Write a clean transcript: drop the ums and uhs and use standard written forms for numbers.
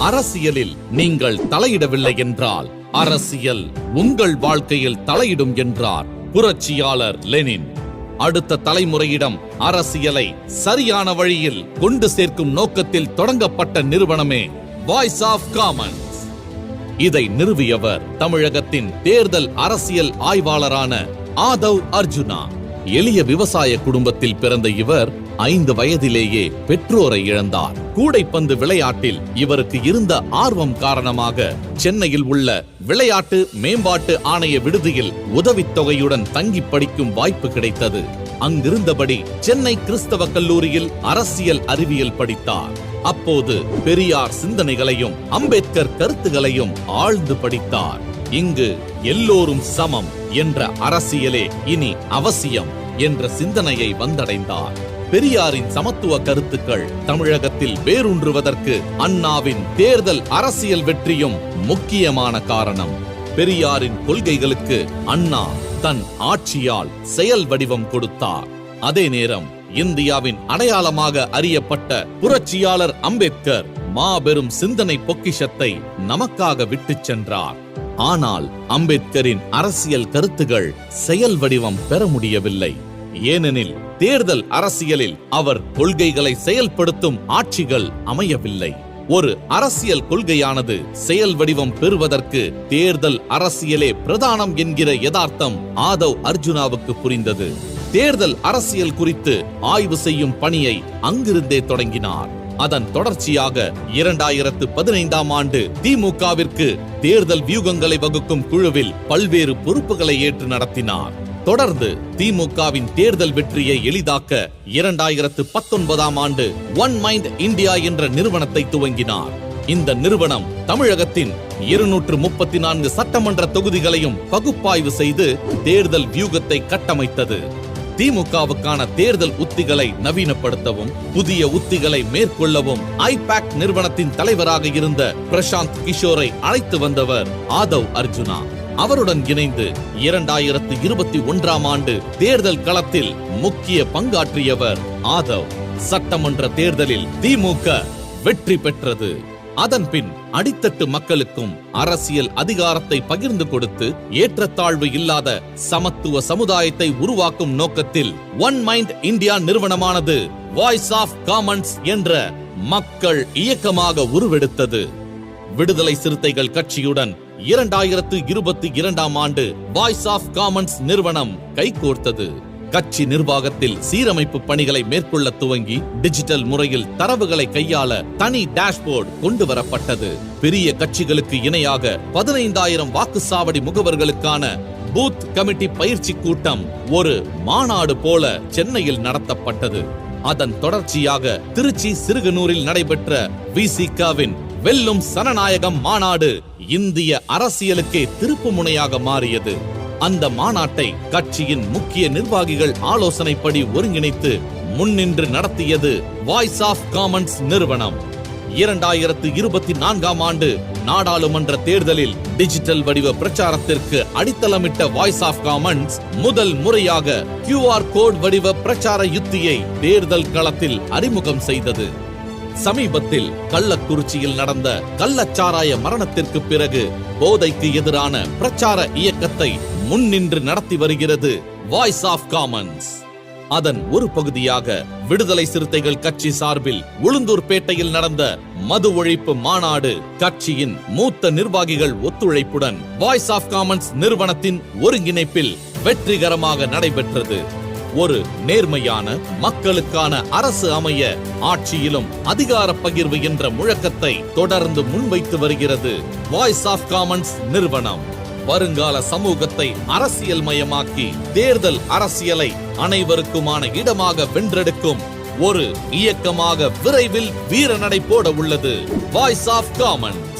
அரசியலில் நீங்கள் தலையிடவில்லை என்றால் அரசியல் உங்கள் வாழ்க்கையில் தலையிடும் என்றார் புரட்சியாளர் லெனின். அடுத்த தலைமுறையிடம் அரசியலை சரியான வழியில் கொண்டு சேர்க்கும் நோக்கத்தில் தொடங்கப்பட்ட நிறுவனமே வாய்ஸ் ஆஃப் காமன்ஸ். இதை நிறுவியவர் தமிழகத்தின் தேர்தல் அரசியல் ஆய்வாளரான ஆதவ் அர்ஜுனா. எளிய விவசாய குடும்பத்தில் பிறந்த இவர் 5 வயதிலேயே பெற்றோரை இழந்தார். கூடைப்பந்து விளையாட்டில் இவருக்கு இருந்த ஆர்வம் காரணமாக சென்னையில் உள்ள விளையாட்டு மேம்பாட்டு ஆணைய விடுதியில் உதவித்தொகையுடன் தங்கி படிக்கும் வாய்ப்பு கிடைத்தது. அங்கிருந்தபடி சென்னை கிறிஸ்தவ கல்லூரியில் அரசியல் அறிவியல் படித்தார். அப்போது பெரியார் சிந்தனைகளையும் அம்பேத்கர் கருத்துகளையும் ஆழ்ந்து படித்தார். இங்கு எல்லோரும் சமம் என்ற அரசியலே இனி அவசியம் என்ற சிந்தனையை வந்தடைந்தார். பெரியாரின் சமத்துவ கருத்துக்கள் தமிழகத்தில் வேரூன்றுவதற்கு அண்ணாவின் தேர்தல் அரசியல் வெற்றியும் முக்கியமான காரணம். பெரியாரின் கொள்கைகளுக்கு அண்ணா தன் ஆட்சியால் செயல் வடிவம் கொடுத்தார். அதே நேரம் இந்தியாவின் அடையாளமாக அறியப்பட்ட புரட்சியாளர் அம்பேத்கர் மாபெரும் சிந்தனை பொக்கிஷத்தை நமக்காக விட்டுச் சென்றார். ஆனால் அம்பேத்கரின் அரசியல் கருத்துகள் செயல் வடிவம் பெற முடியவில்லை. ஏனெனில் தேர்தல் அரசியலில் அவர் கொள்கைகளை செயல்படுத்தும் ஆட்சிகள் அமையவில்லை. ஒரு அரசியல் கொள்கையானது செயல் வடிவம் பெறுவதற்கு தேர்தல் அரசியலே பிரதானம் என்கிற யதார்த்தம் ஆதவ் அர்ஜுனாவுக்கு புரிந்தது. தேர்தல் அரசியல் குறித்து ஆய்வு செய்யும் பணியை அங்கிருந்தே தொடங்கினார். அதன் தொடர்ச்சியாக 2015ஆம் ஆண்டு திமுகவிற்கு தேர்தல் வியூகங்களை வகுக்கும் குழுவில் பல்வேறு பொறுப்புகளை ஏற்று நடத்தினார். தொடர்ந்து திமுகவின் தேர்தல் வெற்றியை எளிதாக்க 2019ஆம் ஆண்டு ஒன் மைண்ட் இந்தியா என்ற நிறுவனத்தை துவங்கினார். இந்த நிறுவனம் தமிழகத்தின் 234 சட்டமன்ற தொகுதிகளையும் பகுப்பாய்வு செய்து தேர்தல் வியூகத்தை கட்டமைத்தது. திமுகவுக்கான தேர்தல் உத்திகளை நவீனப்படுத்தவும் புதிய உத்திகளை மேற்கொள்ளவும் ஐபாக் நிறுவனத்தின் தலைவராக இருந்த பிரசாந்த் கிஷோரை அழைத்து வந்தவர் ஆதவ் அர்ஜுனா. அவருடன் இணைந்து 2021ஆம் ஆண்டு தேர்தல் களத்தில் முக்கிய பங்காற்றியவர் ஆதவ். சட்டமன்ற தேர்தலில் திமுக வெற்றி பெற்றது. அதன்பின் அடித்தட்டு மக்களுக்கும் அரசியல் அதிகாரத்தை பகிர்ந்து கொடுத்து ஏற்றத்தாழ்வு இல்லாத சமத்துவ சமுதாயத்தை உருவாக்கும் நோக்கத்தில் ஒன் மைண்ட் இந்தியா நிறுவனமானது வாய்ஸ் ஆஃப் காமன்ஸ் என்ற மக்கள் இயக்கமாக உருவெடுத்தது. விடுதலை சிறுத்தைகள் கட்சியுடன் 2022ஆம் ஆண்டு வாய்ஸ் ஆஃப் காமன்ஸ் நிறுவனம் கைகோர்த்தது. கட்சி நிர்வாகத்தில் சீரமைப்பு பணிகளை மேற்கொள்ள துவங்கி டிஜிட்டல் முறையில் தரவுகளை கையாள தனி டேஷ்போர்டு கொண்டு வரப்பட்டது. பெரிய கட்சிகளுக்கு இணையாக 15,000 வாக்குச்சாவடி முகவர்களுக்கான பூத் கமிட்டி பயிற்சி கூட்டம் ஒரு மாநாடு போல சென்னையில் நடத்தப்பட்டது. அதன் தொடர்ச்சியாக திருச்சி சிறுகனூரில் நடைபெற்ற விசிகாவின் வெல்லும் சனநாயகம் மாநாடு இந்திய அரசியலுக்கே திருப்பு முனையாக மாறியது. அந்த மாநாட்டை கட்சியின் முக்கிய நிர்வாகிகள் ஆலோசனைப்படி ஒருங்கிணைத்து முன்னின்று நடத்தியது வாய்ஸ் ஆஃப் காமன்ஸ் நிறுவனம். 2024ஆம் ஆண்டு நாடாளுமன்ற தேர்தலில் டிஜிட்டல் வடிவ பிரச்சாரத்திற்கு அடித்தளமிட்ட வாய்ஸ் ஆஃப் காமன்ஸ் முதல் முறையாக QR கோட் வடிவ பிரச்சார யுத்தியை தேர்தல் களத்தில் அறிமுகம் செய்தது. சமீபத்தில் கள்ளக்குறிச்சியில் நடந்த கள்ளச்சாராய மரணத்திற்கு பிறகு போதைக்கு எதிரான பிரச்சார இயக்கத்தை முன்னின்று நடத்தி வருகிறது வாய்ஸ் ஆஃப் காமன்ஸ். அதன் ஒரு பகுதியாக விடுதலை சிறுத்தைகள் கட்சி சார்பில் உளுந்தூர்பேட்டையில் நடந்த மது ஒழிப்பு மாநாடு கட்சியின் மூத்த நிர்வாகிகள் ஒத்துழைப்புடன் வாய்ஸ் ஆஃப் காமன்ஸ் நிறுவனத்தின் ஒருங்கிணைப்பில் வெற்றிகரமாக நடைபெற்றது. ஒரு நேர்மையான மக்களுக்கான அரசு அமைய ஆட்சியிலும் அதிகார பகிர்வு என்ற முழக்கத்தை தொடர்ந்து முன்வைத்து வருகிறது வாய்ஸ் ஆஃப் காமன்ஸ் நிறுவனம். வருங்கால சமூகத்தை அரசியல் மயமாக்கி தேர்தல் அரசியலை அனைவருக்குமான இடமாக வென்றெடுக்கும் ஒரு இயக்கமாக விரைவில் வீரநடை போட உள்ளது வாய்ஸ் ஆஃப் காமன்ஸ்.